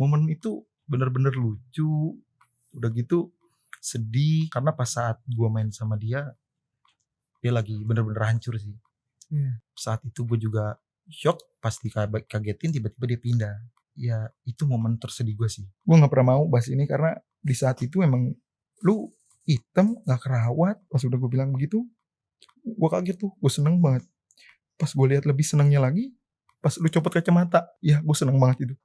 momen itu bener-bener lucu, udah gitu sedih karena pas saat gue main sama dia lagi bener-bener hancur sih. Saat itu gue juga shock, pas dikagetin tiba-tiba dia pindah. Ya itu momen tersedih gue sih. Gue gak pernah mau bahas ini karena di saat itu emang lu hitam gak kerawat. Pas udah gue bilang begitu, gue kaget tuh, gue seneng banget. Pas gue lihat lebih senangnya lagi, pas lu copot kacamata, ya gue seneng banget itu.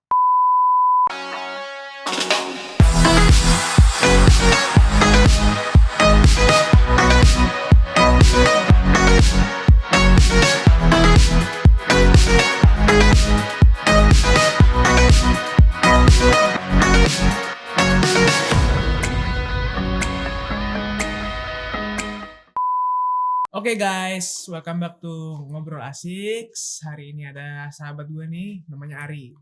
Oke guys, welcome back to Ngobrol Asik. Hari ini ada sahabat gue nih, namanya Ari.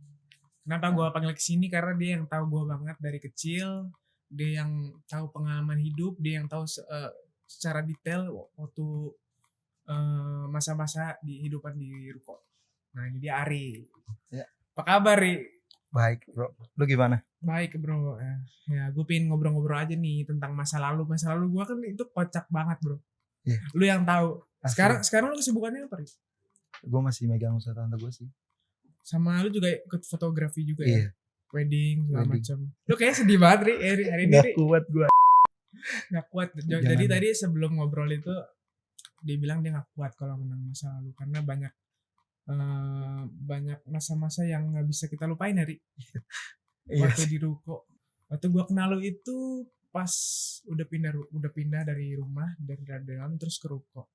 Kenapa gue panggil kesini? Karena dia yang tahu gue banget dari kecil. Dia yang tahu pengalaman hidup, dia yang tahu secara detail waktu masa-masa di hidupan di Ruko. Nah ini dia Ari. Ya. Apa kabar Ri? Baik bro, lu gimana? Baik bro. Ya gue pengen ngobrol-ngobrol aja nih tentang masa lalu. Masa lalu gue kan itu kocak banget bro. Iya. Lu yang tahu. Asli. Sekarang lu kesibukannya apa Ri? Gue masih megang usaha tante gue sih. Sama lu juga ikut fotografi juga Iya. ya? Wedding segala Wedding. macam. Lu kayaknya sedih banget Ri, hari ini Gak Ri. kuat gue. Gak kuat. Jangan. Jadi tadi sebelum ngobrol itu dia bilang dia gak kuat kalau menang masa lalu karena banyak masa-masa yang gak bisa kita lupain ya Ri. Iya. Waktu di Ruko. Waktu gua kenal lu itu pas udah pindah dari rumah dari dalam terus ke Ruko.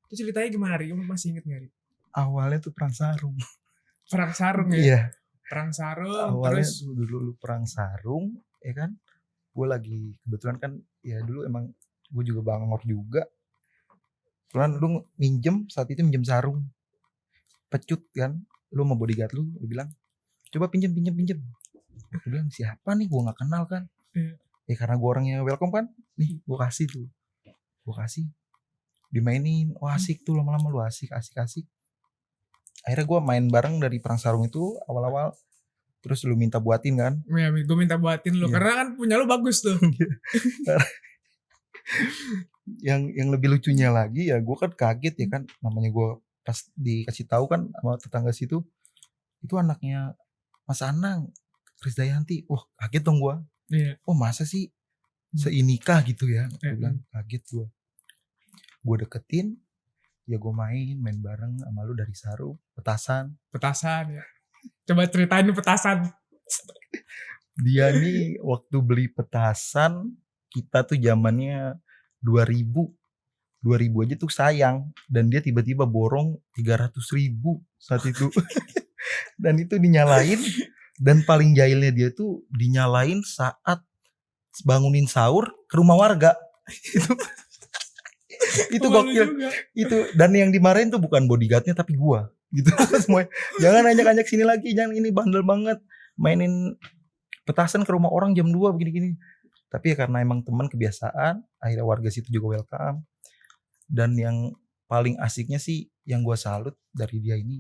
Itu ceritanya gimana Ri? Lu masih inget gak Ri? Awalnya tuh perang sarung. Perang sarung ya? Iya. Perang sarung Awalnya terus tuh dulu perang sarung, ya kan? Gue lagi kebetulan kan, ya dulu emang gue juga bangor juga. Kebetulan lu saat itu minjem sarung, pecut kan? Lu sama bodyguard lu bilang, coba pinjem. Gue bilang siapa nih? Gue nggak kenal kan? Iya. Ya karena gue orangnya welcome kan, nih gue kasih tuh, dimainin, wah asik tuh lama-lama lu asik. Akhirnya gue main bareng dari perang sarung itu awal-awal, terus lu minta buatin kan? ya gue minta buatin lu Iya. karena kan punya lu bagus tuh. yang lebih lucunya lagi ya gue kan kaget ya kan, namanya gue pas dikasih tahu kan sama tetangga situ, itu anaknya Mas Anang, Krisdayanti. Wah kaget dong gue. Iya. Oh masa sih seinikah gitu ya? Gue Iya. bilang kaget gue. Gue deketin, ya gue main bareng sama lu dari sarung, petasan ya. Coba ceritain petasan. dia nih waktu beli petasan kita tuh zamannya 2000 aja tuh sayang, dan dia tiba-tiba borong 300.000 saat itu. Dan itu dinyalain, dan paling jahilnya dia tuh dinyalain saat bangunin sahur ke rumah warga. Itu gokil itu, dan yang dimarahin tuh bukan bodyguardnya tapi gua gitu. Semuanya jangan ajak sini lagi, jangan, ini bandel banget mainin petasan ke rumah orang jam 2 begini. Tapi ya karena emang teman kebiasaan, akhirnya warga situ juga welcome. Dan yang paling asiknya sih yang gua salut dari dia ini,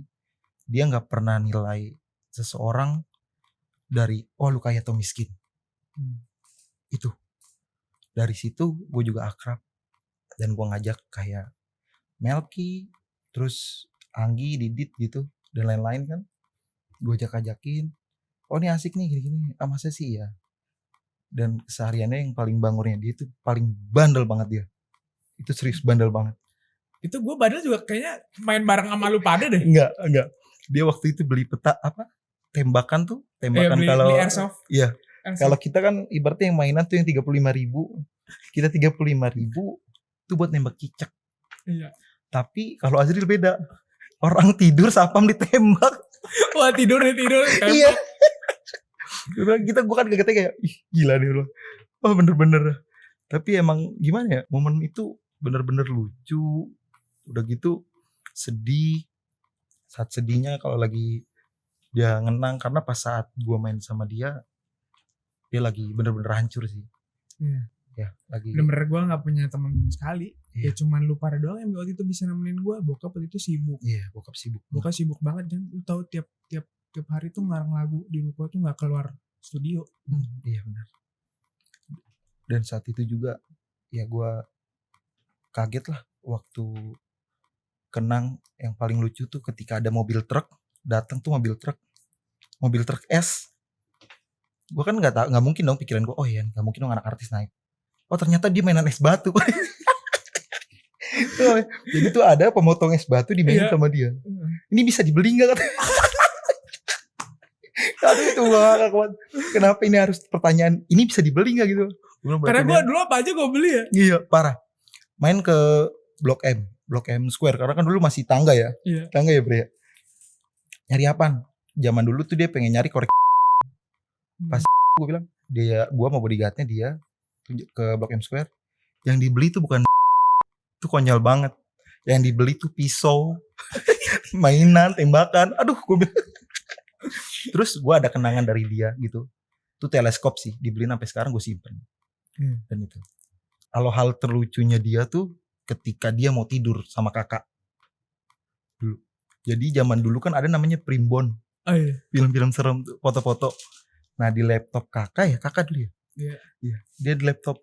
dia nggak pernah nilai seseorang dari lu kaya atau miskin. Itu dari situ gue juga akrab, dan gue ngajak kayak Melki, terus Anggi, Didit gitu, dan lain-lain kan. Gue ajakin, oh ini asik nih gini-gini. Masa sih ya. Dan kesehariannya yang paling bangornya dia itu paling bandel banget dia. Itu serius bandel banget. Itu gue badal juga kayaknya main bareng sama lu pada deh. Enggak. Dia waktu itu beli tembakan kalau beli airsoft. Iya. Kalau kita kan ibaratnya yang mainan tuh yang 35.000. Kita 35.000 itu buat nembak cicak. Iya. Tapi kalau Azril beda. Orang tidur sapam ditembak. Wah tidur. Iya. Gue kan kagetnya kayak, ih gila deh lo. Wah bener-bener. Tapi emang gimana ya, momen itu bener-bener lucu. Udah gitu sedih. Saat sedihnya kalau lagi dia ngenang, karena pas saat gue main sama dia lagi bener-bener hancur sih. Iya. Ya lagi. Bener-bener gue gak punya teman sekali. Iya. Ya cuman lu pada doang yang waktu itu bisa nemenin gue. Bokap waktu itu sibuk. Iya, bokap sibuk. Bokap sibuk banget. Dan lu tahu tiap hari tuh ngarang lagu di Ruko tuh gak keluar studio. Iya benar. Dan saat itu juga ya gue kaget lah waktu kenang. Yang paling lucu tuh ketika ada mobil truk datang tuh, mobil truk es. Gue kan nggak mungkin dong, pikiran gue, oh iya nggak mungkin dong anak artis naik. Oh ternyata dia mainan es batu. Jadi tuh ada pemotong es batu dimainin sama dia. Ini bisa dibeli nggak? Aduh itu gak kuat. Kenapa ini harus pertanyaan? Ini bisa dibeli nggak gitu? Karena gue dulu apa aja gue beli ya. Iya parah. Main ke Blok M Square, karena kan dulu masih tangga ya. Iya. Tangga ya bre. Nyari apaan? Zaman dulu tuh dia pengen nyari korek. Pas gue bilang gue mau bodyguardnya dia ke Blok M Square. Yang dibeli tuh bukan itu konyol banget. Yang dibeli tuh pisau, mainan, tembakan. Aduh gue bilang. Terus gue ada kenangan dari dia gitu. Itu teleskop sih, dibeliin sampai sekarang gue simpen. Dan itu. Kalau hal terlucunya dia tuh ketika dia mau tidur sama kakak. Dulu. Jadi zaman dulu kan ada namanya primbon. Oh iya. Film-film serem tuh, foto-foto. Nah di laptop kakak dulu ya. Iya. Dia di laptop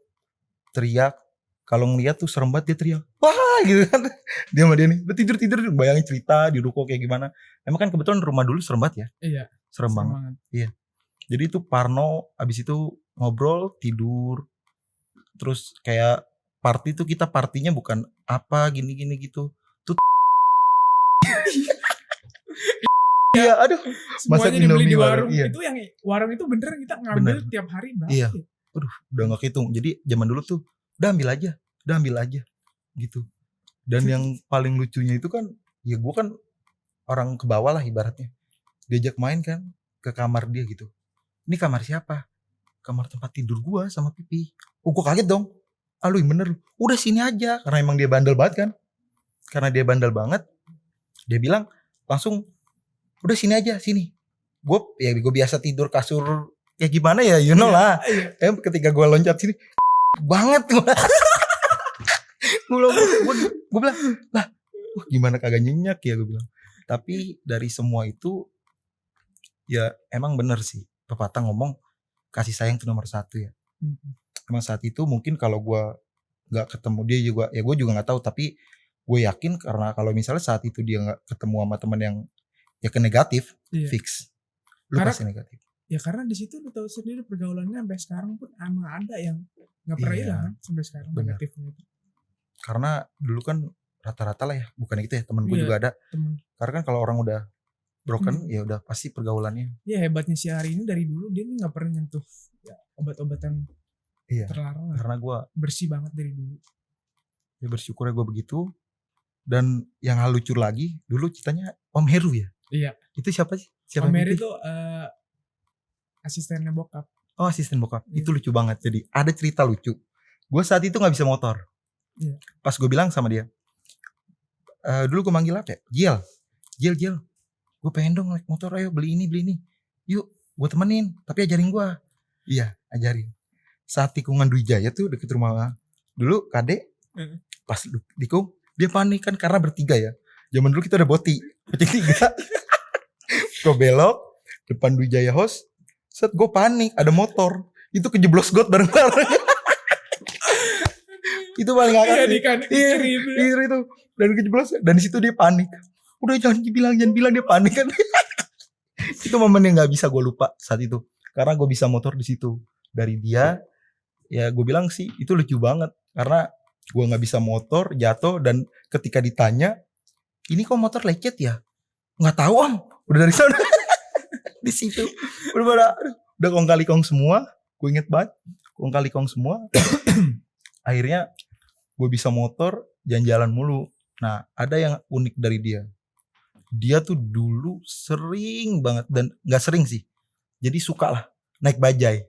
teriak. Kalau ngeliat tuh serem banget dia teriak. Wah gitu kan. Dia sama dia nih. Udah tidur. Bayangin cerita di ruko kayak gimana. Emang kan kebetulan rumah dulu serem banget ya. Iya. Serem banget. Iya. Jadi itu parno. Abis itu ngobrol, tidur. Terus kayak party tuh kita partinya bukan apa gini-gini gitu. Tuh iya aduh. Semuanya dibeli di warung. Iya. Itu yang warung itu beneran kita ngambil tiap hari berapa? Iya. Aduh udah gak kehitung. Jadi zaman dulu tuh udah ambil aja gitu. Dan yang paling lucunya itu kan ya gue kan orang ke bawah lah ibaratnya. Diajak main kan ke kamar dia gitu. Ini kamar siapa? Kamar tempat tidur gue sama Pipi. Oh gue kaget dong. Lu yang bener. Udah sini aja. Karena emang dia bandel banget kan. Karena dia bandel banget. Dia bilang langsung udah sini aja, sini. Gue biasa tidur kasur ya gimana ya, you know lah. Ketika gue loncat sini banget gue bilang lah gimana kagak nyenyak ya gue bilang. Tapi dari semua itu ya emang bener sih pepatah ngomong kasih sayang itu nomor 1 ya. Emang saat itu mungkin kalau gue nggak ketemu dia juga ya gue juga nggak tahu, tapi gue yakin karena kalau misalnya saat itu dia nggak ketemu sama teman yang ya ke negatif, fix lu pasti negatif. Ya karena di situ lu tahu sendiri pergaulannya sampai sekarang pun emang ada yang nggak pernah hilang kan sampai sekarang negatifnya itu. Karena dulu kan rata-rata lah ya, bukan gitu ya, temen gue juga ada. Karena kan kalau orang udah broken ya udah pasti pergaulannya. Iya hebatnya si Ari ini dari dulu dia nggak pernah nyentuh ya, obat-obatan terlarang. Karena gue bersih banget dari dulu. Ya bersyukurnya gue begitu. Dan yang hal lucu lagi dulu ceritanya Om Heru ya. Iya. Itu siapa sih? Om Heru itu asistennya bokap. Oh asisten bokap. Itu lucu banget. Jadi ada cerita lucu. Gue saat itu gak bisa motor. Pas gue bilang sama dia. Dulu gue manggil apa ya? Jil. Gue pengen dong naik motor, ayo beli ini. Yuk gue temenin. Tapi ajarin gue. Iya ajarin. Saat tikungan Dwi Jaya tuh deket rumah. Dulu kadek. Pas tikung. Dia panik kan karena bertiga ya. Zaman dulu kita udah boti. Bertiga. Gue belok. Depan Dwi Jaya House. Set gue panik, ada motor. Itu kejeblos got bareng-bareng. Itu paling ngakak sih. Iya itu. Dan kejeblos. Dan di situ dia panik. Udah jangan bilang dia panik kan. Itu momen yang gak bisa gue lupa saat itu. Karena gue bisa motor di situ. Dari dia. Ya gue bilang sih itu lucu banget. Karena gue gak bisa motor, jatuh. Dan ketika ditanya. Ini kok motor lecet ya? Gak tahu om. Udah dari sana. Di situ udah kong kali kong semua, gue inget banget kong kali kong semua. Akhirnya gue bisa motor jalan-jalan mulu. Nah ada yang unik dari dia tuh dulu sering banget, dan nggak sering sih, jadi suka lah naik bajai.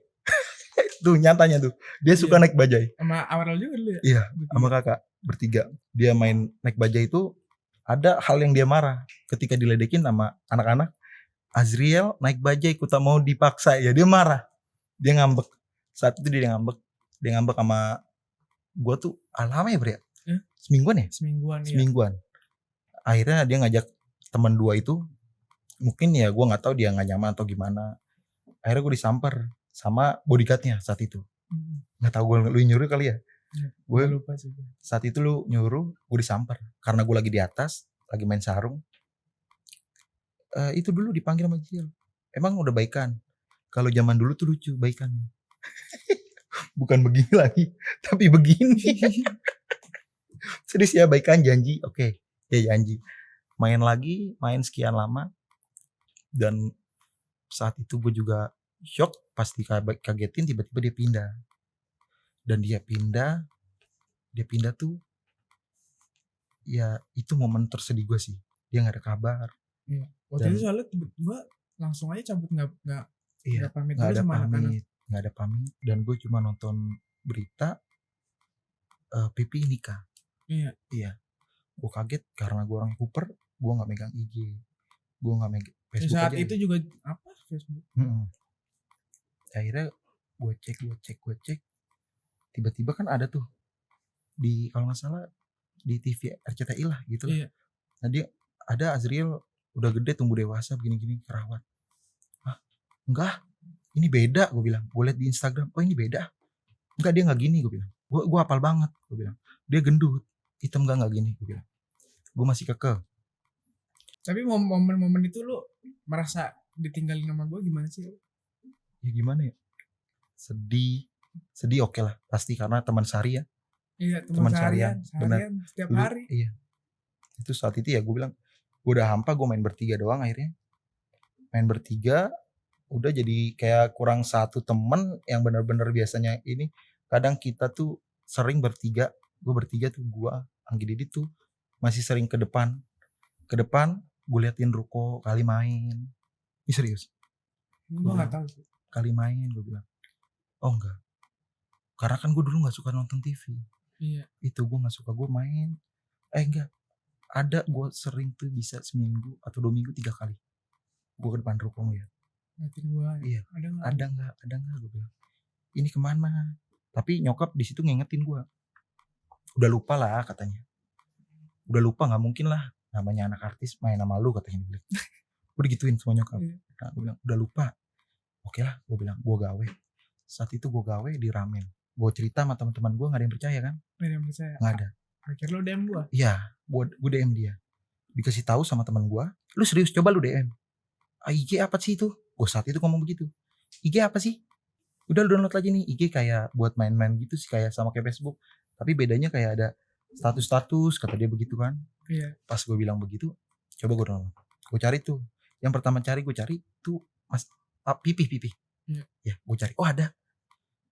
Tuh nyatanya tuh dia suka naik bajai sama Awaral juga dulu ya. Iya sama kakak bertiga dia main naik bajai. Itu ada hal yang dia marah ketika diledekin sama anak-anak. Azriel naik bajai, ku tak mau dipaksa. Ya dia marah. Dia ngambek. Saat itu dia ngambek sama gue tuh lama ya bre. Semingguan ya? Semingguan. Akhirnya dia ngajak teman 2 itu. Mungkin ya gue gak tahu dia gak nyaman atau gimana. Akhirnya gue disamper sama bodyguardnya saat itu. Hmm. Nggak tahu gue, lu nyuruh kali ya. Ya, Gue gue lupa sih. saat itu lu nyuruh gue disamper karena gue lagi di atas, lagi main sarung. Itu dulu dipanggil sama Jill. Emang udah baikan. Kalau zaman dulu tuh lucu baikannya. Bukan begini lagi, tapi begini. Serius ya, baikan janji. Oke, ya janji. Main lagi, main sekian lama. Dan saat itu gue juga shock, pasti kagetin tiba-tiba dia pindah. Dan dia pindah tuh, ya itu momen tersedih gue sih. Dia gak ada kabar. Iya. Waktu itu soalnya gue langsung aja cabut nggak pamit Nggak dulu ada sama anak-anak. nggak ada pamit. Dan gue cuma nonton berita Pipi nikah. Iya. Gue kaget karena gue orang Cooper, gue nggak megang IG, gue nggak megang Facebook Saat aja. itu juga apa Facebook? Akhirnya gue cek, tiba-tiba kan ada tuh di, kalau nggak salah di TV RCTI lah gitu. Iya. Nah dia ada Azriel udah gede tumbuh dewasa begini-gini kerawat. Enggak, ini beda, gue bilang. Gue liat di Instagram, oh ini beda. Enggak, dia nggak gini, gue bilang. Gue hafal banget, gue bilang. Dia gendut, hitam nggak gini, gue bilang. Gue masih kekeh. Tapi momen-momen itu lu merasa ditinggalin sama gue gimana sih? Ya gimana ya? Sedih oke lah, pasti karena teman sehari ya. Iya, teman seharian setiap Dulu, hari. Iya. Itu saat itu ya gue bilang, gue udah hampa, gue main bertiga doang akhirnya. Main bertiga, udah jadi kayak kurang satu temen yang benar-benar biasanya ini. Kadang kita tuh sering bertiga, gue bertiga tuh, gue, Anggi Didit tuh masih sering ke depan, gue liatin ruko kali main. Ini serius. Gue nggak tahu sih. Kali main, gue bilang. Oh enggak, karena kan gue dulu nggak suka nonton TV. Iya. Itu gue nggak suka, gue main. Enggak, ada gue sering tuh bisa seminggu atau 2 minggu 3 kali. Gue ke depan ruko ya. Ngatin gue. Iya. Ada nggak gue bilang. Ini kemana? Tapi nyokap di situ ngingetin gue. Udah lupa lah katanya. Udah lupa, nggak mungkin lah. Namanya anak artis main sama lu katanya. Gue digituin sama nyokap. Nah, gue bilang udah lupa. Oke lah, gue bilang gue gawe. Saat itu gue gawe di ramen. Gue cerita sama teman-teman gue, nggak ada yang percaya kan? Nggak ada yang percaya. Nggak ada. Akhirnya lu DM gue. Iya, gue DM dia. Dikasih tahu sama teman gue, lu serius coba lu DM. IG apa sih itu? Gue saat itu ngomong begitu. IG apa sih? Udah lu download lagi nih. IG kayak buat main-main gitu sih, kayak sama kayak Facebook. Tapi bedanya kayak ada status-status, kata dia begitu kan. Iya. Pas gue bilang begitu, coba gue download. Gue cari tuh. Yang pertama gue cari tuh Mas Pipi. Iya. Ya, gue cari. Oh ada.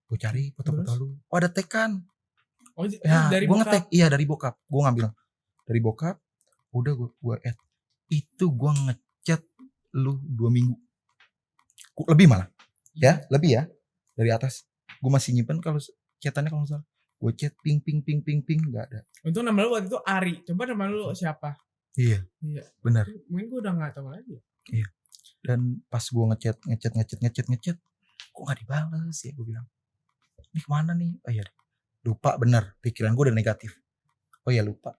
Gue cari foto-foto lu. Oh ada tag kan. Oh ya, dari gue bokap. nge-tag. Iya dari bokap. Gue ngambil dari bokap. Udah gue add. Itu gue ngechat lu 2 minggu. Lebih malah. Ya, lebih ya. Dari atas. Gue masih nyimpen kalau chatannya kalau nggak salah. Gue chat ping nggak ada. Untung nama lu waktu itu Ari. Coba nama lu siapa? Iya. Benar. Mungkin gue udah nggak tahu lagi. Iya. Dan pas gue ngechat, kok nggak dibales ya, gue bilang. Ini kemana nih? Oh iya, lupa bener. Pikiran gue udah negatif. Oh ya lupa.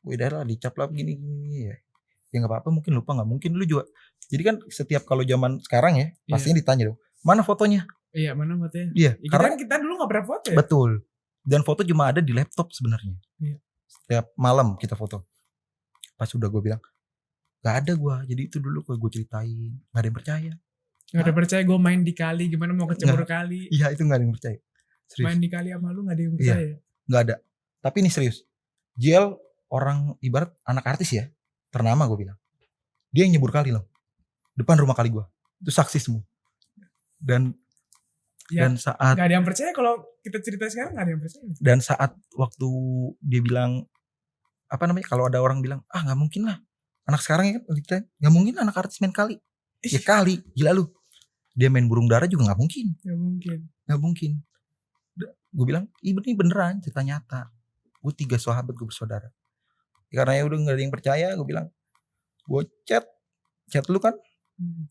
Gue udah lah dicap lah gini ya. Ya nggak apa-apa, mungkin lupa, nggak mungkin lu juga. Jadi kan setiap kalau zaman sekarang ya, pastinya ditanya dong, mana fotonya? Iya, mana fotonya? Iya. Ya, karena kita dulu nggak pernah foto ya. Betul. Dan foto cuma ada di laptop sebenarnya. Iya. Setiap malam kita foto. Pas udah gue bilang, gak ada gue. Jadi itu dulu kalau gue ceritain, gak ada yang percaya. Gak ada percaya gue main di kali, gimana mau kecebur kali. Iya itu gak ada yang percaya. Serius. Main di kali sama lu gak ada yang percaya. Iya, gak ada. Tapi ini serius. JL orang ibarat anak artis ya, ternama gue bilang. Dia yang nyebur kali loh. Depan rumah kali gue. Itu saksi semua. Dan saat gak ada yang percaya kalau kita cerita sekarang, gak ada yang percaya. Dan saat waktu dia bilang, apa namanya, kalau ada orang bilang, gak mungkin lah. Anak sekarang ya kan, gak mungkin anak artis main kali. Ya kali, gila lu. Dia main burung dara juga gak mungkin. Gak mungkin. Gue bilang, ini beneran cerita nyata. Gue 3 sahabat, gue bersaudara. Karena ya udah gak ada yang percaya, gue bilang, gue chat lu kan.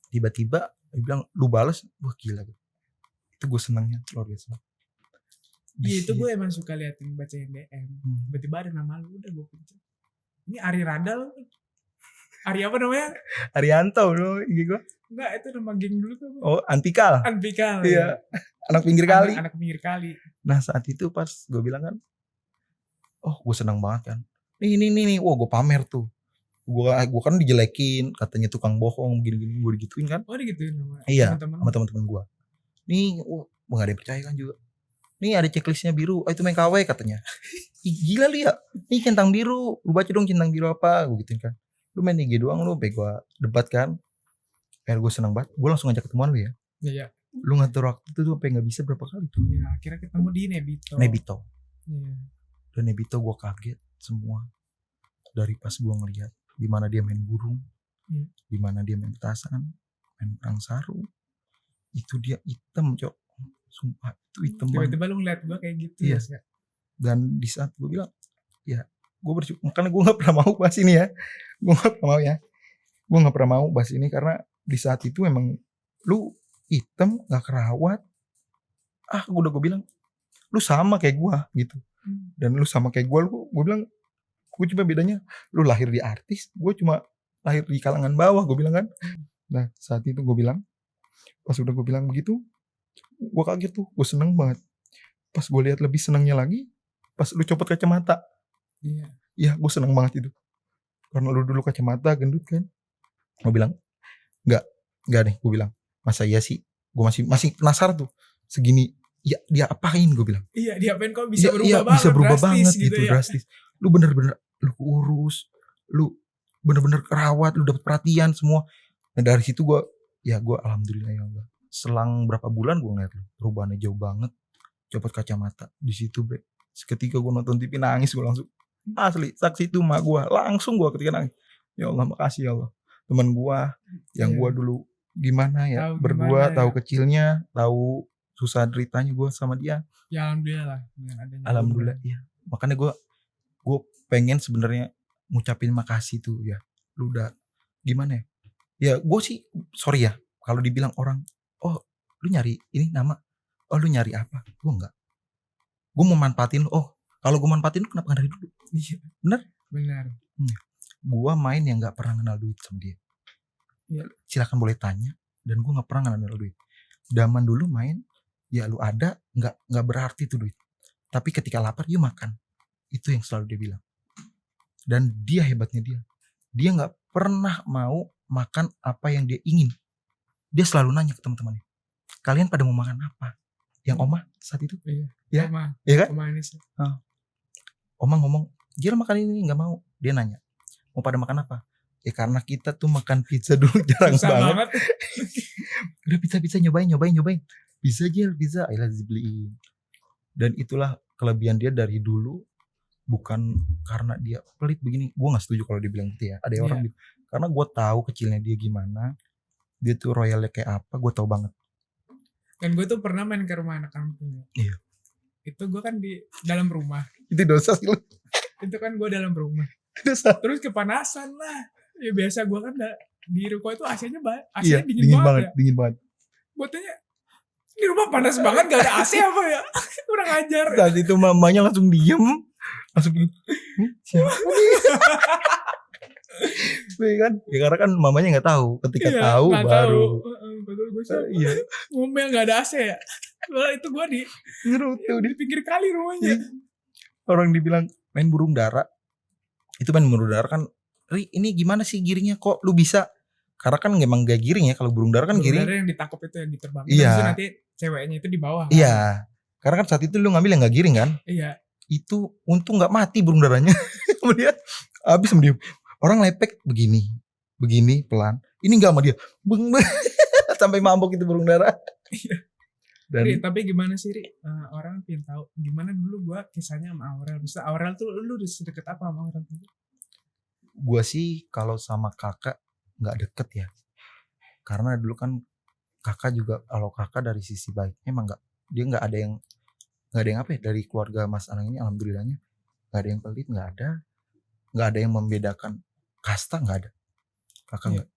Tiba-tiba dia bilang, lu bales, wah gila. Itu gue senangnya luar biasa. Iya itu gue emang suka liatin bacain DM. Tiba-tiba ada nama lu, udah gue pencet. Ini Ari Radal. Ari apa namanya? Arianto loh gitu. Enggak, itu nama geng dulu tuh. Oh, Antikal. Anpikal. Iya. Anak pinggir kali. Anak pinggir kali. Nah, saat itu pas gue bilang kan, oh gue senang banget kan. Nih, wah gue pamer tuh. Gue kan dijelekin, katanya tukang bohong, gini-gini gue digituin kan. Oh, digituin sama Iya, teman-teman. sama teman-teman gue. Nih, gak ada yang percaya kan juga. Nih ada checklistnya biru, itu main KW katanya. Ih, gila lu ya, nih centang biru, lu baca dong centang biru apa, gue gituin kan. Lu main IG doang lu, sampai gue debat kan. Kayak gue senang banget, gue langsung ngajak ketemuan lu ya. Iya. Lu ngatur waktu tuh sampai gak bisa berapa kali tuh. Iya, akhirnya ketemu di Nebito. Iya. Dan Nebito gue kaget semua. Dari pas gue ngeliat di mana dia main burung, di mana dia main petasan, main perang saru. Itu dia hitam, Cok. Sumpah, itu hitam banget. Tiba-tiba lu ngeliat gue kayak gitu. Iya. Ya. Dan di saat gue bilang, ya gue bersyukur. Makanya gue gak pernah mau bahas ini ya. Gue gak pernah mau ya. Gue gak pernah mau bahas ini karena di saat itu emang lu hitam, gak kerawat. Gue bilang, lu sama kayak gue gitu. Dan lu sama kayak gue bilang, gue cuma bedanya lu lahir di artis, gue cuma lahir di kalangan bawah, gue bilang kan. Nah saat itu gue bilang, pas udah gue bilang begitu, gue kaget tuh, gue seneng banget. Pas gue lihat lebih senengnya lagi, pas lu copot kacamata. Iya, gue seneng banget itu. Karena lu dulu kacamata gendut kan. Gue bilang, enggak nih, gue bilang, masa iya sih, gue masih penasaran tuh, segini, ya dia apain, gue bilang. Iya, diapain kok bisa berubah banget, bisa berubah banget gitu ya. drastis. Lu bener-bener, lu urus, lu bener-bener kerawat, lu dapet perhatian semua. Nah dari situ gue alhamdulillah ya Allah. Selang berapa bulan gue ngeliat lu, perubahannya jauh banget. Copot kacamata di situ, bre. Seketika gue nonton TV nangis, gue langsung asli saksi itu mak gue, langsung gue ketika nangis. Ya Allah, makasih ya Allah. Teman gue yang gue dulu gimana ya, tahu berdua tahu kecilnya, tahu susah deritanya gue sama dia. Ya alhamdulillah lah dengan adanya. Alhamdulillah iya. Makanya gue pengen sebenarnya ngucapin makasih tuh ya. Lu udah gimana ya? Ya gue sih sorry ya kalau dibilang orang, oh lu nyari ini nama, oh lu nyari apa? Gue enggak. Gue mau manfaatin lu. Oh kalau gue manfaatin lu kenapa gak dari dulu? Iya. Benar. Gue main yang gak pernah kenal duit sama dia. Ya, silakan boleh tanya. Dan gue gak pernah kenal duit. Zaman dulu main, ya lu ada gak berarti tuh duit. Tapi ketika lapar you makan. Itu yang selalu dia bilang. Dan dia hebatnya dia gak pernah mau makan apa yang dia ingin. Dia selalu nanya ke teman-temannya, kalian pada mau makan apa? Yang Oma saat itu. Iya. Ya, Oma, ya kan? Oma Anis. Oma ngomong, Jil makan ini, gak mau. Dia nanya, mau pada makan apa? Ya karena kita tuh makan pizza dulu jarang banget. Udah pizza nyobain. Bisa Jil, bisa. Ayolah dibeliin. Dan itulah kelebihan dia dari dulu. Bukan karena dia pelit begini. Gue gak setuju kalau dia bilang gitu ya. Ada orang gitu. Karena gue tahu kecilnya dia gimana. Dia tuh royalnya kayak apa. Gue tahu banget. Dan gue tuh pernah main ke rumah anak kampung. Iya. Itu gue kan di dalam rumah. Itu dosa sih lu. Itu kan gue dalam rumah. Dosa. Terus kepanasan lah. Ya biasa gue kan di ruko itu AC-nya iya, dingin banget. Dingin banget. Gue tanya, di rumah panas banget gak ada AC apa ya? Kurang ajar. Saat itu mamanya langsung diem. Langsung begini. Siapa nih? Kan? Ya karena kan mamanya gak tahu. Ketika tahu baru. Iya. Ngomel gak ada AC ya. Wah, itu gue di pinggir kali rumahnya. Orang dibilang main burung dara. Itu main burung dara kan, Ri ini gimana sih giringnya kok lu bisa? Karena kan emang gak giring ya. Kalau burung dara kan giring. Burung dara yang ditangkap itu yang diterbangin. Iya. Terus nanti ceweknya itu di bawah kan? Iya. Karena kan saat itu lu ngambil yang gak giring kan? Iya. Itu untung gak mati burung daranya. Kemudian habis sama dia. Orang lepek begini pelan. Ini gak sama dia. Sampai mabok itu burung dara. Iya. Dan tapi gimana sih Ri? Orang pengen tahu gimana dulu gue kisahnya sama Aurel. Bisa Aurel tuh lu deket apa sama Aurel? Gue sih kalau sama kakak gak deket ya. Karena dulu kan kakak juga, kalau kakak dari sisi baiknya emang gak, dia gak ada yang apa ya, dari keluarga Mas Anang ini alhamdulillahnya gak ada yang pelit, gak ada yang membedakan kasta, gak ada. Kakak iya. Gak.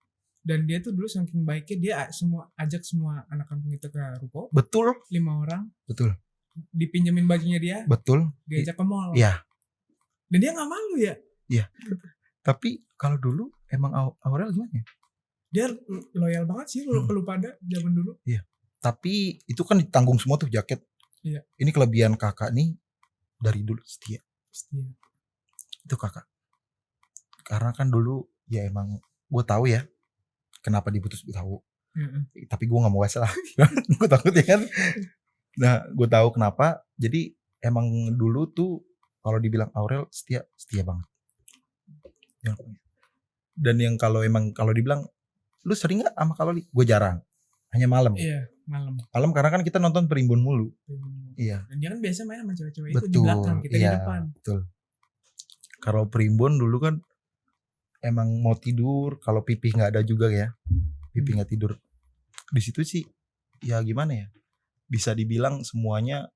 Dan dia tuh dulu saking baiknya dia ajak semua anak kampung itu ke ruko. Betul. 5 orang. Betul. Dipinjemin bajunya dia. Betul. Diajak ke mall. Iya. Dan dia gak malu ya. Iya. Tapi kalau dulu emang Aurel gimana ya? Dia loyal banget sih ke lu pada zaman dulu. Tapi itu kan ditanggung semua tuh jaket. Iya. Ini kelebihan kakak nih dari dulu setia. Itu kakak. Karena kan dulu ya emang gue tahu ya kenapa diputus, gue tahu. Tapi gue nggak mau kasih lah. Gue takut ya kan. Nah gue tahu kenapa. Jadi emang dulu tuh kalau dibilang Aurel setia banget. Dan yang kalau dibilang lu sering nggak sama Kaloli? Gue jarang. Hanya malam. Iya, malam. Malam karena kan kita nonton Primbon mulu. Iya. Dan dia kan biasa main sama cewek-cewek itu Betul, di belakang, kita di iya, depan. Betul. Kalau Primbon dulu kan emang mau tidur, kalau Pipi nggak ada juga ya. Pipi nggak tidur. Di situ sih ya gimana ya? Bisa dibilang semuanya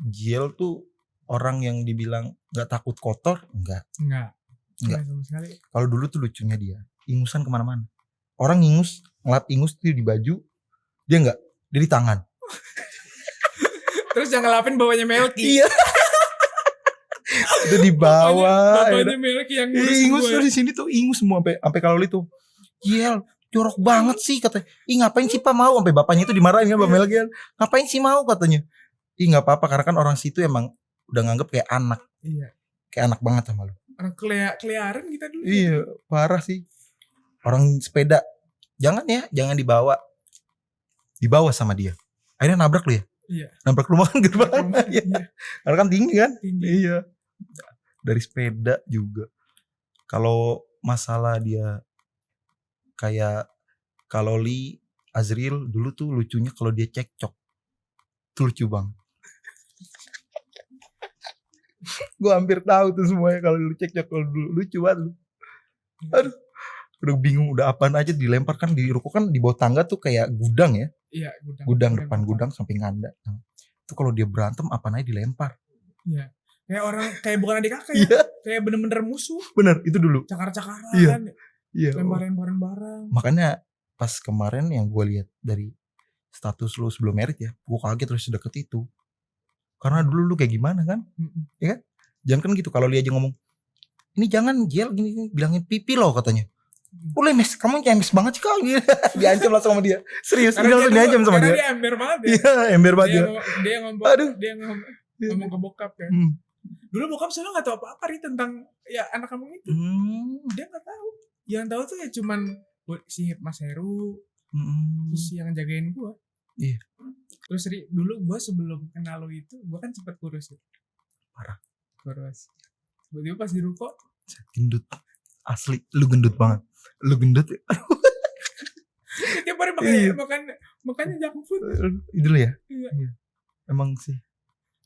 Jiel tuh orang yang dibilang nggak takut kotor, enggak. Sama sekali. Kalau dulu tuh lucunya dia, ingusan kemana-mana. Orang ngelap ingus tuh di baju, dia enggak, dia di tangan. Terus yang ngelapin bawahnya Melky. Iya. Itu di bawah. Bapaknya Melky yang ingus tuh di sini tuh ingus semua sampai kalau itu. Jiel, jorok banget sih katanya. Ih ngapain sih Pak mau? Sampai bapaknya itu dimarahin kan Mbak Melky. Ngapain sih mau katanya? Ih enggak apa-apa karena kan orang situ emang udah nganggep kayak anak. Iya. Kayak anak banget sama lu. Orang keliaran kita dulu. Iya, parah sih. Orang sepeda jangan dibawa sama dia. Akhirnya nabrak lu ya? Iya. Nabrak rumah kan gerbang. Iya. Karena kan tinggi kan? Tinggi. Iya. Dari sepeda juga. Kalau masalah dia kayak Kaloli, Azril dulu tuh lucunya kalau dia cekcok. Itu lucu bang. Gue hampir tahu tuh semuanya kalau lu cekcok kalau dulu lucu banget lu. Aduh. Udah bingung udah apaan aja dilempar kan di ruko kan di bawah tangga tuh kayak gudang ya. Iya, gudang depan gudang samping nganda. Nah, itu kalau dia berantem apaan aja dilempar. Iya. Kayak bukan adik kakak ya. Iya. Kayak bener-bener musuh. Bener, itu dulu. Cakar-cakaran. Iya. Lempar-lemparan barang. Makanya pas kemarin yang gue lihat dari status lu sebelum merit ya, gue kaget terus deket itu. Karena dulu lu kayak gimana kan? Ya kan? Jangan kan gitu kalau dia aja ngomong, ini jangan Jiel gini bilangin Pipi loh katanya. Lemes, kamu lemes banget sih kau gitu. Diancam langsung sama dia. Serius, dia langsung diancam sama dia. Karena dia ember banget ya. Iya, ember banget dia. Dia ngomong ke bokap kan. Dulu bokap soalnya gak tahu apa-apa nih tentang ya anak kamu itu. Dia gak tahu. Yang tahu tuh ya cuman si Mas Heru. Terus yang jagain gua. Iya. Terus dulu gua sebelum kenal lo itu, gua kan cepet kurus ya. Parah. Kurus. Tiba-tiba pas di ruko gendut. Asli, lu gendut banget. Lu gendut. Tiap hari makannya junk food. Dulu ya? Iya. Emang sih.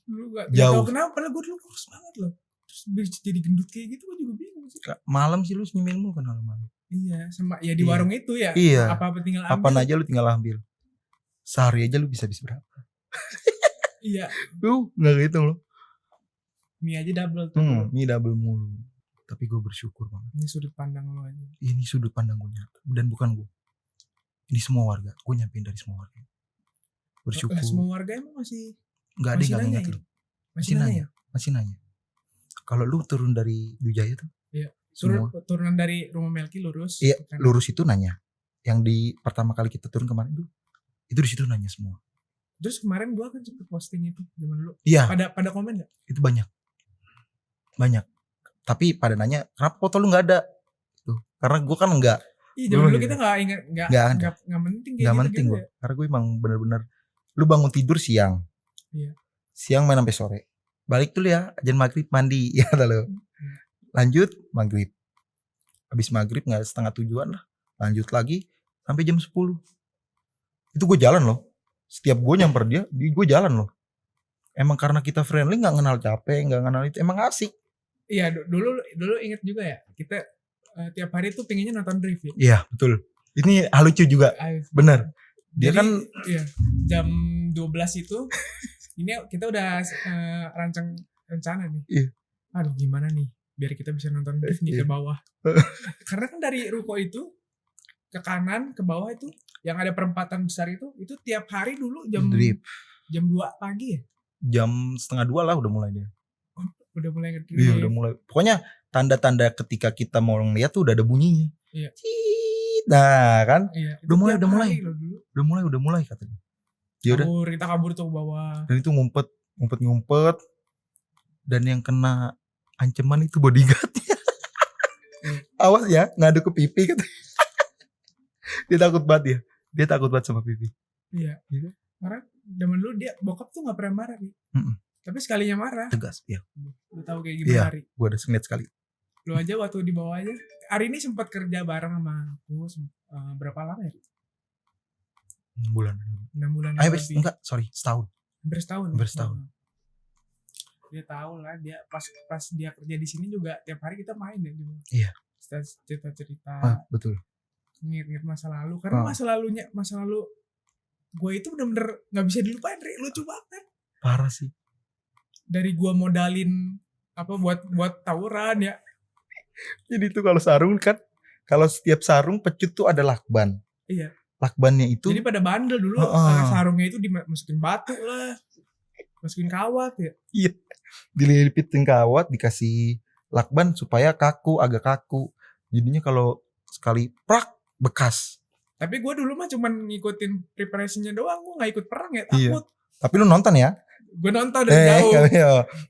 Dulu gak jauh. tahu kenapa, padahal gue dulu kurus banget loh. Terus jadi gendut kayak gitu gue juga bingung sih. Malam sih lu nyemil mulu kan malam. Iya, sama ya di warung itu ya. Iya. Apa tinggal ambil. Apaan aja lu tinggal ambil. Sehari aja lu bisa berapa? Iya. Enggak gitu loh. Mie aja double tuh. Mie double mulu. Tapi gue bersyukur banget. Ini sudut pandang lo aja. Ini sudut pandang gue nyata. Dan bukan gue. Ini semua warga. Gue nyampein dari semua warga. Bersyukur. Semua warga emang masih. Gak ada yang ingat lu. Masih nanya. Kalau lu turun dari Dujaya tuh. Iya. Turunan dari rumah Melky lurus. Iya. Lurus itu nanya. Yang di pertama kali kita turun kemarin tuh. Itu di situ nanya semua. Terus kemarin gue kan cepet posting itu zaman dulu. Iya. Pada komen gak? Itu banyak. Tapi pada nanya kenapa foto lu nggak ada tuh karena gue kan enggak. Iya zaman dulu kita nggak penting kayak penting gitu gue ya. Karena gue emang bener-bener lu bangun tidur siang. Iya. Siang main sampai sore balik dulu ya azan maghrib mandi ya lo. Lanjut maghrib habis maghrib nggak 6:30 lah lanjut lagi sampai jam 10 itu gue jalan loh. Setiap gue nyamper dia gue jalan loh. Emang karena kita friendly nggak kenal capek nggak kenal itu emang asik. Iya dulu inget juga ya kita tiap hari tuh pengennya nonton drift ya. Iya betul. Ini lucu juga. Bener. Dia jadi, kan iya, jam 12 itu ini kita udah rancang rencana nih. Iya. Aduh gimana nih biar kita bisa nonton drift nih ke bawah. Karena kan dari ruko itu ke kanan ke bawah itu yang ada perempatan besar itu tiap hari dulu jam 2 pagi ya. Jam 1:30 lah udah mulai dia. Udah mulai ngedrift. Iya udah mulai. Pokoknya tanda-tanda ketika kita mau ngeliat tuh udah ada bunyinya. Iya. Ciit. Nah kan, Iya. Udah mulai, tiap udah mulai. hari loh dulu. udah mulai katanya. Ya udah, Kita kabur tuh ke bawah. dan itu ngumpet. Dan yang kena ancaman itu bodyguard. Awas ya, ngadu ke pipi katanya. Dia takut banget sama pipi. Iya. Iya. Karena zaman dulu dia bokap tuh gak pernah marah nih. Mm-mm. Tapi sekalinya marah. Tegas, ya. Lu tahu kayak gimana Iya. Ari? Gua ada ngeliat sekali. Lu aja waktu di bawah aja. Ari ini sempat kerja bareng sama aku berapa lama ya? 6 bulan. 6 bulan Habis lebih. enggak, sorry, setahun. Hampir setahun. Hampir setahun. Dia tahu lah, dia pas dia kerja di sini juga tiap hari kita main ya di bawah. Iya. Cerita-cerita. Betul. Nginget masa lalu. Karena masa lalu gue itu bener-bener gak bisa dilupain, Ri. Lucu banget. Parah sih. Dari gue modalin apa buat tawuran ya. Jadi itu kalau sarung kan, kalau setiap sarung pecut tuh ada lakban. Iya. Lakbannya itu Jadi pada bandel dulu. Sarungnya itu dimasukin batu lah. Masukin kawat ya. iya, dililipitin kawat, dikasih lakban supaya agak kaku. Jadinya kalau sekali prak bekas. Tapi gue dulu mah cuman ngikutin preparasinya doang. Gue gak ikut perang ya, Iya. takut. Tapi lu nonton ya? Gue nonton dari jauh.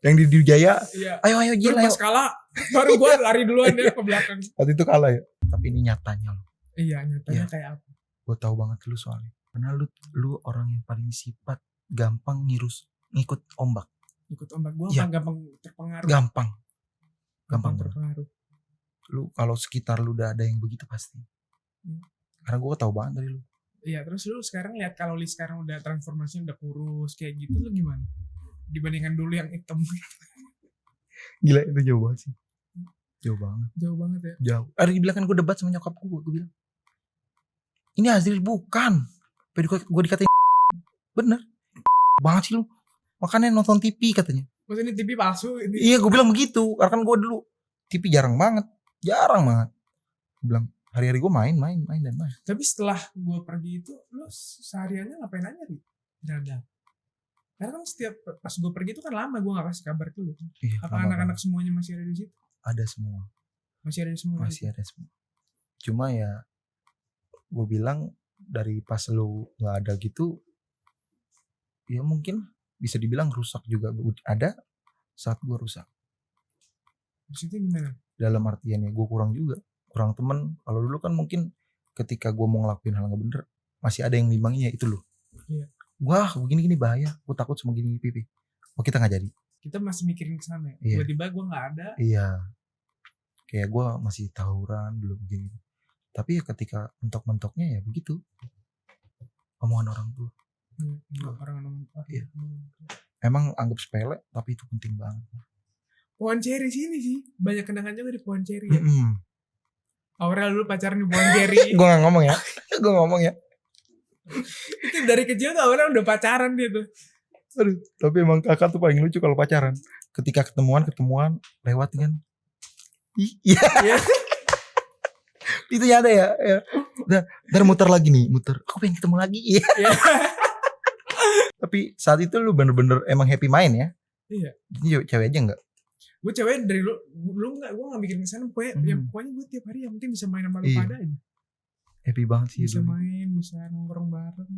Yang di Jaya. Iya. Ayo Terus Jil, ayo. pas kalah, baru gue lari duluan ya ke belakang. Waktu itu kalah ya. Tapi ini nyatanya loh. Iya, nyatanya Iya. kayak apa? Gue tahu banget lu soalnya. Karena lu orang yang paling sifat gampang ngikut ombak. Ikut ombak gue Iya. gampang terpengaruh. Gampang banget. terpengaruh. Lu kalau sekitar lu udah ada yang begitu pasti. Karena gue tahu banget dari lu. Iya, terus lu sekarang lihat kalau Li sekarang udah transformasinya udah kurus kayak gitu, lu gimana? Dibandingkan dulu yang hitam. Gila, itu jauh banget sih. Jauh banget. Jauh banget ya. Jauh. Ada dibilang kan gue debat sama nyokap gue bilang, ini Azril bukan. Gue dikatain bener banget sih lu. Makanya nonton TV katanya. Maksudnya TV palsu ini. Iya, gue bilang begitu. Karena kan gue dulu TV jarang banget. Gue bilang hari-hari gue main. Tapi setelah gue pergi itu, lu sehariannya ngapain aja nih? Berada. Karena kan setiap pas gue pergi itu kan lama, gue gak kasih kabar ke lu. Iya, Apa anak-anak semuanya masih ada di situ? ada semua. Masih ada semua. Ada semua. Cuma ya gue bilang dari pas lu nggak ada gitu, ya mungkin bisa dibilang rusak juga. Ada saat gue rusak. Maksudnya gimana? Dalam artian ya gue kurang temen. Kalau dulu kan mungkin ketika gue mau ngelakuin hal nggak bener, masih ada yang nimbangnya, itu loh. Iya. Wah, begini bahaya. Gue takut sama gini pipi. Oh, kita nggak jadi. Kita masih mikirin kesana ya. Iya. Tiba-tiba gue gak ada. Iya. Kayak gue masih tawuran belum begini. Tapi ya ketika mentok-mentoknya ya begitu. Omongan orang tua. Orang-orang. Iya. Emang anggap sepele, tapi itu penting banget. Pohon ceri sini sih. Banyak kenangan juga di pohon ceri ya. Mm-hmm. Aurel dulu pacaran di pohon ceri. Gue gak ngomong ya. Itu dari kecil tuh Aurel udah pacaran dia tuh. Aduh, tapi emang kakak tuh paling lucu kalau pacaran. Ketika ketemuan lewat kan. Iya. Itu nyata ya. Ntar muter lagi nih, aku pengen ketemu lagi. Iya. Tapi saat itu lu bener-bener emang happy main ya. Iya. Ini cewek aja enggak? Gue cewek dari dulu enggak, gue gak mikirin kesana. Pokoknya gue tiap hari yang penting bisa main sama lu pada aja. Happy banget sih. Bisa dulu. main, bisa nongkrong bareng.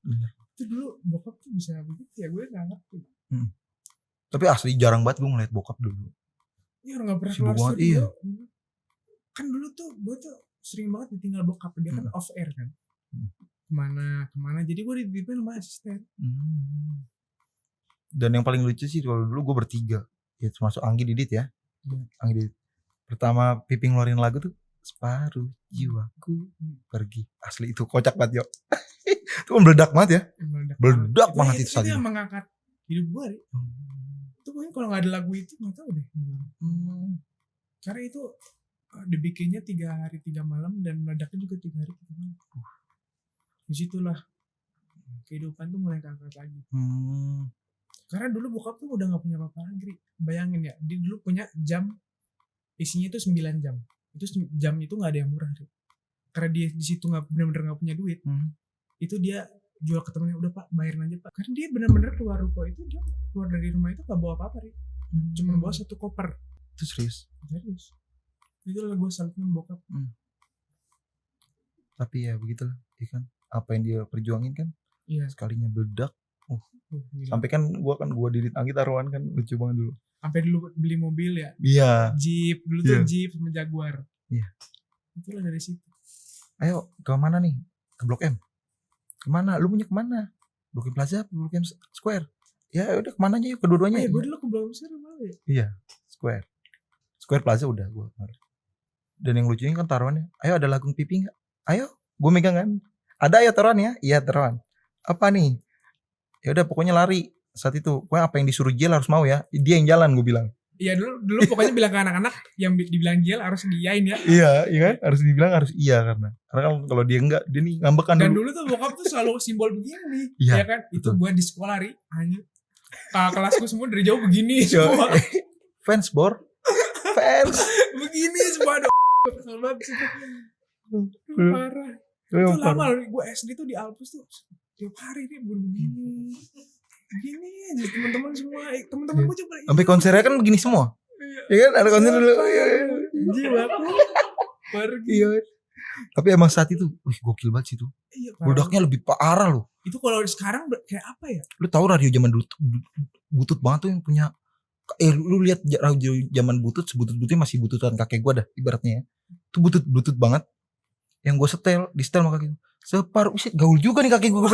Bener. Itu dulu bokap tuh bisa begitu ya, gue gak ngerti. Tapi asli jarang banget gue ngeliat bokap dulu. Iya, orang gak pernah Sibuk keluar banget, studio. iya. Kan dulu tuh gue tuh sering banget ditinggal bokap. Dia kan off air kan. Kemana. Jadi gue dititipin sama asisten. Dan yang paling lucu sih kalau dulu gue bertiga. Ya termasuk Anggi, Didit ya. Anggi, Didit. Pertama Pipi ngeluarin lagu tuh Separuh Jiwaku Pergi. Asli itu kocak banget, yo. Itu kan meledak banget ya. Meledak banget itu saat itu. Itu itu. yang mengangkat hidup gue. Itu pokoknya kalau gak ada lagu itu gak tau deh gimana. Karena itu dibikinnya 3 hari 3 malam dan meledaknya juga 3 hari 3 malam. Disitulah kehidupan tuh mulai keangkat lagi. Karena dulu bokap tuh udah gak punya apa-apa lagi. Bayangin ya, dia dulu punya jam isinya itu 9 jam. Itu jam itu gak ada yang murah. Karena dia di situ benar-benar gak punya duit. Itu dia jual ke temennya, udah pak bayarin aja pak. Karena dia benar-benar keluar ruko itu, dia keluar dari rumah itu gak bawa apa-apa. Cuma bawa 1 koper. Itu serius. Itu lah gue salut sama bokap. Tapi ya begitulah, ya kan. Apa yang dia perjuangin kan Iya. sekalinya meledak. Gila. Sampai kan gua Didit Anggit taruhan kan lucu banget dulu. Sampai dulu beli mobil ya. Iya. Jeep dulu tuh Iya. Jeep sama Jaguar. Iya. Itulah dari situ. Ayo ke mana nih? Ke Blok M. Kemana? Lu punya kemana? Blok M Plaza, Blok M Square. Ya udah kemana aja yuk kedua-duanya. Gue dulu ke Blok M Square malah ya. Iya, Square. Square Plaza udah gua. Dan yang lucunya kan taruhannya, ayo ada lagung pipi nggak? Ayo, gue megang kan. Ada ya taruhan ya? Iya taruhan. Apa nih? Ya udah pokoknya lari saat itu. Pokoknya apa yang disuruh Jiel harus mau ya. Dia yang jalan gue bilang. Iya dulu pokoknya bilang ke anak-anak yang dibilang Jiel harus diain ya. Iya kan? Harus dibilang harus iya karena kan kalau dia enggak dia nih ngambekan Dan dulu. dulu tuh bokap tuh selalu simbol begini. Iya, Ya kan? Itu betul. gue di sekolah Ri. Anjir. Kakak kelasku semua dari jauh begini Yo, semua. fans bor. Fans. Begini semua ada. Kesel banget sih. Parah. Itu lama loh. Gue SD tuh di Alpus tuh. Tiap hari nih begini. Begini aja teman-teman semua. Teman-teman gue coba. Sampai konsernya kan begini semua. Ya kan ada konser dulu. Jiwaku pergi. Iya. Tapi emang saat itu, wih gokil banget sih itu. Iya, Meledaknya lebih parah loh. itu kalau sekarang kayak apa ya? Lu tahu radio zaman dulu butut banget tuh yang punya lu lihat radio zaman butut sebutut-bututnya masih bututan kakek gua dah ibaratnya ya. Itu butut banget. Yang gua di setel sama kakek gua. Separuh usit gaul juga nih kakek gua.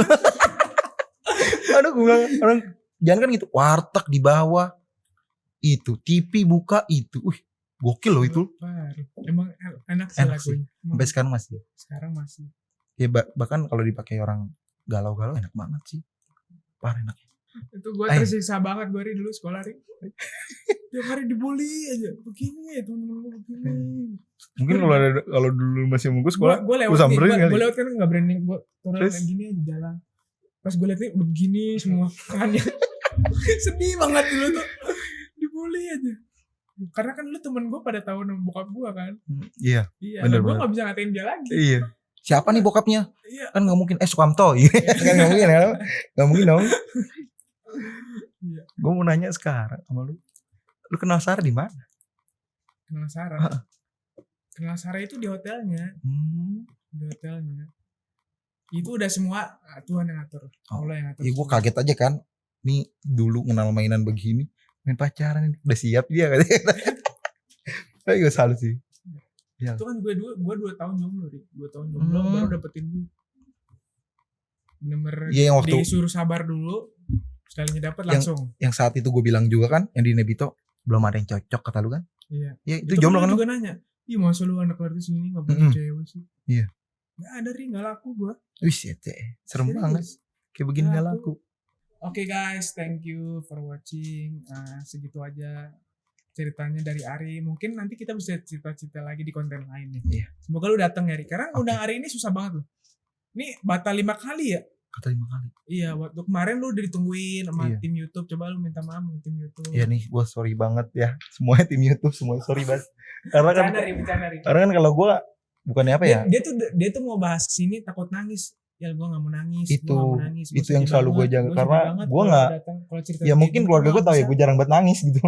Aduh gua bilang orang jangan kan gitu. Warteg di bawah. Itu TV buka itu. Gokil loh itu. Emang enak sih Enak sih. lagunya. Sampai sekarang masih. Sekarang masih. Ya bahkan kalau dipakai orang galau-galau enak banget sih. Parah enak. Itu gue tersiksa banget gue dulu sekolah Ri. Tiap hari dibully aja. Begini ya temen-temen gue begini. Mungkin kalau dulu masih mungkus sekolah gue lewat samperin nih. kali. Gue lewat kan gak berani. Gue turun Terus? kayak gini aja jalan. Pas gue liat nih udah begini semua tangannya. Sedih banget dulu tuh. Dibully aja. Karena kan lu temen gue pada tahu nama bokap gue kan. Iya. Iya. Bener Gue banget. gak bisa ngatain dia lagi. Iya. Siapa nih bokapnya? Iya. Kan gak mungkin Sukamto. Kan gak mungkin ya. Gak mungkin dong. Iya. Gue mau nanya sekarang sama lu. Lu kenal Sarah di mana? Kenal Sarah. Kenal Sarah itu di hotelnya. Di hotelnya. Itu udah semua Tuhan yang ngatur. Allah yang ngatur. Iya gue kaget aja kan. Nih dulu kenal mainan begini. Main pacaran udah siap dia katanya. Tapi gue salut sih. Ya. Itu kan gue 2 tahun jomblo Ri. 2 tahun jomblo baru dapetin dia. Bener-bener Iya, yang waktu disuruh sabar dulu. Sekalinya dapet langsung. yang saat itu gue bilang juga kan, yang di Nebito belum ada yang cocok kata lu kan? Iya. Ya itu jomblo kan lu? juga nanya. Ih masa lu anak artis ini gak punya cewek sih? Iya. Gak ada Ri, gak laku gue. Wih serem banget. Kayak begini gak laku. Oke guys, thank you for watching. Segitu aja ceritanya dari Ari. Mungkin nanti kita bisa cerita-cerita lagi di konten lain nih. Iya. Semoga lu datang ya Ri. Karena undang Ari ini susah banget loh. Ini batal 5 kali ya. Kata 5 kali. Iya, waktu kemarin lu udah ditungguin sama Iya. tim YouTube. Coba lu minta maaf sama tim YouTube. Iya nih gue sorry banget ya. Semuanya tim YouTube semuanya sorry banget. Karena kan Bercanda Ri. karena kan kalau gue bukannya apa ya? Dia tuh mau bahas kesini takut nangis. Ya gue gak mau nangis. Itu gua gak mau nangis. itu yang selalu gue jaga karena gue nggak. Ya mungkin keluarga gue tahu ya gue jarang banget nangis gitu.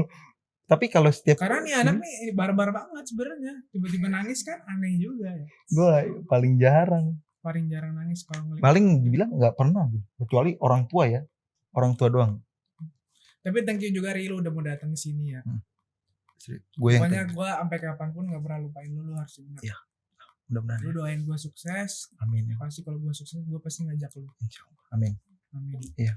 Tapi kalau setiap karena nih anak nih barbar banget sebenarnya. Tiba-tiba nangis kan aneh juga ya. gue paling jarang. Paling jarang nangis kalau ngeliat. Paling dibilang nggak pernah kecuali orang tua ya. Orang tua doang. Tapi thank you juga Ri, lu udah mau datang ke sini ya. Gue yang Pokoknya gue sampai kapanpun gak pernah lupain lu harus ingat. Iya. Mudah-mudahan. Lu doain gue sukses. Amin ya. Pasti kalau gue sukses gue pasti ngajak lu. Insyaallah. Amin. Amin. Iya.